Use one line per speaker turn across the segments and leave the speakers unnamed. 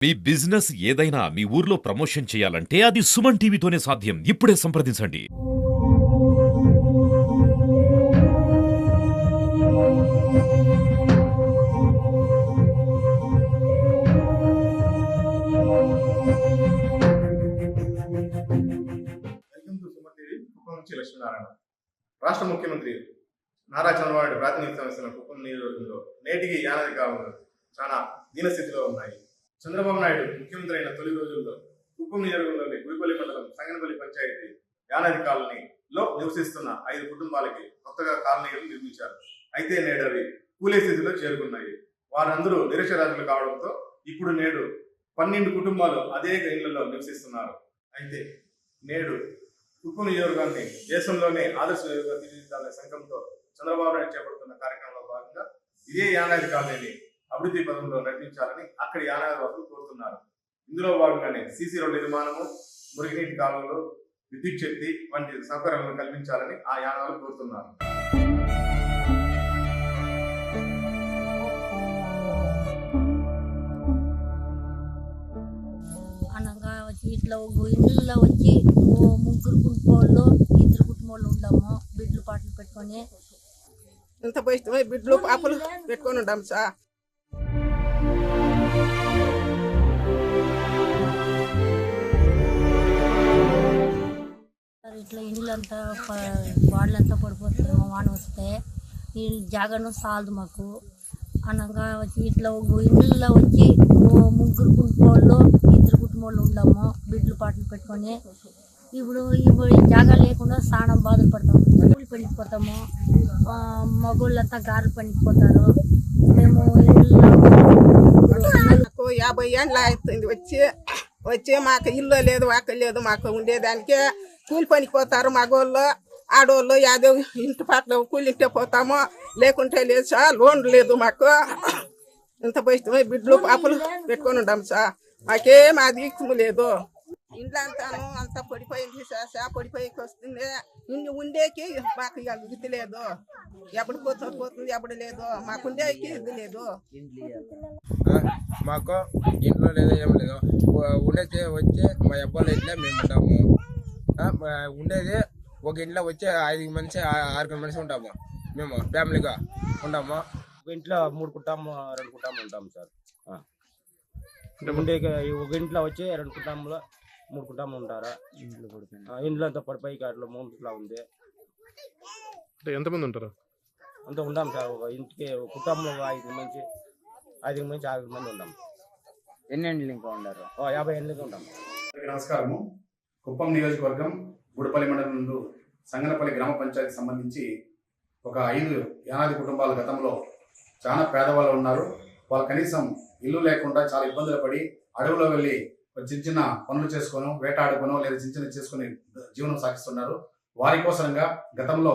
మీ business ఏదైనా మీ ఊర్లో promotion చేయాలంటే అది సుమన్ టీవీతోనే సాధ్యం. ఇప్పుడే సంప్రదించండి.
Welcome to Suman TV. Kuppam నుంచి లక్ష్మీనారాయణ. రాష్ట్ర ముఖ్యమంత్రి నారా చంద్రబాబు నాయుడు ప్రాతినిధ్యం వహిస్తున్న కుప్పం నియోజకవర్గంలో నేటికి యానాది కాలువలు చాలా దీనస్థితిలో ఉన్నాయి. చంద్రబాబు నాయుడు ముఖ్యమంత్రి అయిన తొలి రోజుల్లో కుప్పం నియోజకవర్గంలోని గుడిపల్లి మండలం సంగనపల్లి పంచాయతీ యానాది కాలనీలో నివసిస్తున్న 5 కుటుంబాలకి కొత్తగా కాలనీలు నిర్మించారు. అయితే నేడు అవి కూలే స్థితిలో చేరుకున్నాయి. వారందరూ నిరక్షరాస్యులు కావడంతో ఇప్పుడు నేడు 12 కుటుంబాలు అదే ఇళ్లలో నివసిస్తున్నారు. అయితే నేడు కుప్పం నియోజకవర్గాన్ని దేశంలోనే ఆదర్శ నియోజకవర్గంగా తీర్చిదిద్దాలనే సంకల్పంతో చంద్రబాబు నాయుడు చేపడుతున్న కార్యక్రమంలో భాగంగా ఇదే యానాది కాలనీని అభివృద్ధి పదంలో నడిపించాలని అక్కడి యానాది వాసులు కోరుతున్నారు. ఇందులో భాగంగానే సీసీ రోడ్ల నిర్మాణము, మురుగునీటి కాలువలు, విద్యుత్ శక్తి వంటి సౌకర్యాలను కల్పించాలని ఆ యానాలు కోరుతున్నారు.
అనగా ఇట్లా ఇళ్ళల్లో వచ్చి ముగ్గురు కుటుంబాల్లో 2 కుటుంబాలు ఉంటాము. బిడ్లు పాటలు పెట్టుకొని
ఇంత పోయి బిడ్లు పాపలు పెట్టుకొని ఉంటాం సార్.
ఇట్లా ఇళ్ళంతా వాడలంతా పడిపోతాము. వాన వస్తే ఈ జాగాను సాలదు మాకు. అనగా ఇట్లా ఇళ్ళల్లో వచ్చి ముగ్గురు కుటుంబాల్లో 2 కుటుంబాలు ఉంటాము. బిడ్లు పాటలు పెట్టుకొని ఇప్పుడు ఈ జాగా లేకుండా చాలా బాధలు పడతాము. కూలి పనికి పోతాము. మగోళ్ళంతా గారెలు పనికి పోతారు. మేము
నాకు 50 ఏళ్ళు అవుతుంది వచ్చి మాకు ఇల్లు లేదు, వాక లేదు. మాకు ఉండేదానికే కూలి పనికి పోతారు మగోళ్ళు. ఆడవాళ్ళు యాదో ఇంటి పట్ల కూలింటే పోతాము, లేకుంటే లేదు సార్. లోన్ లేదు మాకు. ఇంత పోయి బిడ్లు పాపలు పెట్టుకొని ఉంటాం సార్. మాకేం అది ఇక్కుము లేదు. ఇంట్లో అంతా పడిపోయింది సార్. పడిపోయికి వస్తుంది. ఇన్ని ఉండేకి మాకు ఇక ఇది లేదు. ఎప్పుడు పోతుంది ఎప్పుడు లేదు. మాకు ఉండేకి ఇది లేదు.
మాకు ఇంట్లో లేదు, ఏం లేదు. ఉండేది వచ్చి మా అబ్బాయిలు ఇట్లా మేము ఉంటాము. ఉండేది ఒక ఇంట్లో వచ్చి 5 మనిషి 6 మనిషి ఉంటాము. మేము ఫ్యామిలీగా ఉంటాము. ఒక ఇంట్లో 3 కుటుంబం 2 కుటుంబం ఉంటాము సార్. ఉండే ఒక ఇంట్లో వచ్చి 2 కుటుంబంలో 3 కుటుంబం ఉంటారా. ఇంట్లో అంతా పడిపోయి అట్లా 3 ఇట్లా ఉంది.
ఎంతమంది ఉంటారు?
అంతా ఉంటాం సార్. ఒక ఇంటికి కుటుంబంలో 5 మంది 6 మంది ఉంటాం.
ఎన్ని ఏళ్ళు ఇంకా ఉన్నారు?
50 ఏళ్ళకి ఉంటాం.
నమస్కారము. కుప్పం నియోజకవర్గం గుడిపల్లి మండలం నుండి సంగనపల్లి గ్రామ పంచాయతీకి సంబంధించి ఒక 5 యానాది కుటుంబాల గతంలో చాలా పేదవాళ్ళు ఉన్నారు. వాళ్ళు కనీసం ఇల్లు లేకుండా చాలా ఇబ్బందులు పడి అడవిలో వెళ్ళి చిన్న చిన్న పనులు చేసుకొని వేటాడుకోనో లేదా చిన్న చేసుకుని జీవనం సాగిస్తున్నారు. వారి కోసంగా గతంలో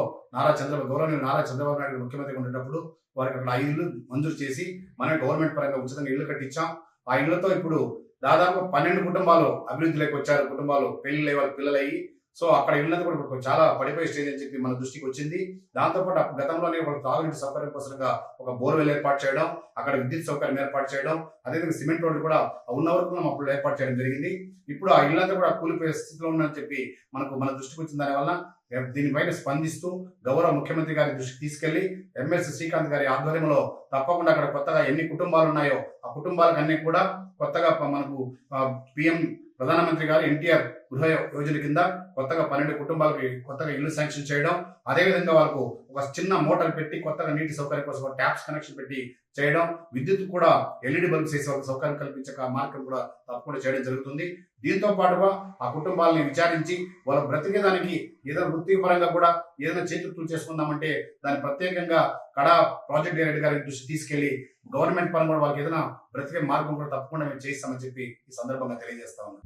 గౌరవనీయులు నారా చంద్రబాబు నాయుడు ముఖ్యమంత్రిగా ఉండేటప్పుడు వారికి అక్కడ 5 ఇళ్ళు మంజూరు చేసి మనం గవర్నమెంట్ పరంగా ఉచితంగా ఇల్లు కట్టించాం. ఆ ఇళ్లతో ఇప్పుడు దాదాపు 12 కుటుంబాలు అభివృద్ధిలోకి వచ్చారు. కుటుంబాలు పెళ్లి వాళ్ళ పిల్లలయ్యి. సో అక్కడ ఇళ్ళంతా కూడా ఇప్పుడు చాలా పడిపోయే స్టేజ్ అని చెప్పి మన దృష్టికి వచ్చింది. దాంతోపాటు గతంలోనే వాళ్ళ తాగునీటి సౌకర్యం కోసంగా ఒక బోర్వెల్ ఏర్పాటు చేయడం, అక్కడ విద్యుత్ సౌకర్యం ఏర్పాటు చేయడం, అదేవిధంగా సిమెంట్ రోడ్లు కూడా ఉన్న వరకు మనం అప్పుడు ఏర్పాటు చేయడం జరిగింది. ఇప్పుడు ఆ ఇళ్ళంతా కూడా కూలిపోయే స్థితిలో ఉందని చెప్పి మన దృష్టికి వచ్చిన దానివల్ల దీనిపైన స్పందిస్తూ గౌరవ ముఖ్యమంత్రి గారి దృష్టికి తీసుకెళ్లి ఎమ్మెల్సీ శ్రీకాంత్ గారి ఆధ్వర్యంలో తప్పకుండా అక్కడ కొత్తగా ఎన్ని కుటుంబాలు ఉన్నాయో ఆ కుటుంబాలకు అన్ని కూడా కొత్తగా మనకు పిఎం ప్రధానమంత్రి గారు ఎన్టీఆర్ గృహ యోజన కింద కొత్తగా 12 కుటుంబాలకి కొత్తగా ఇల్లు శాంక్షన్ చేయడం, అదేవిధంగా వాళ్ళకు ఒక చిన్న మోటార్ పెట్టి కొత్తగా నీటి సౌకర్యం కోసం ట్యాప్స్ కనెక్షన్ పెట్టి చేయడం, విద్యుత్ కూడా LED బల్బ్స్ వేసే వాళ్ళకి సౌకర్యం కల్పించే మార్గం కూడా తప్పకుండా చేయడం జరుగుతుంది. దీంతో పాటుగా ఆ కుటుంబాలని విచారించి వాళ్ళ బ్రతికేదానికి ఏదైనా వృత్తి పరంగా కూడా ఏదైనా చేతులు చేసుకుందామంటే దాన్ని ప్రత్యేకంగా కడా ప్రాజెక్ట్ డైరెక్టర్ గారి దృష్టి తీసుకెళ్లి గవర్నమెంట్ పరంగా కూడా వాళ్ళకి ఏదైనా బ్రతికే మార్గం కూడా తప్పకుండా మేము చేస్తామని చెప్పి ఈ సందర్భంగా తెలియజేస్తా ఉన్నాం.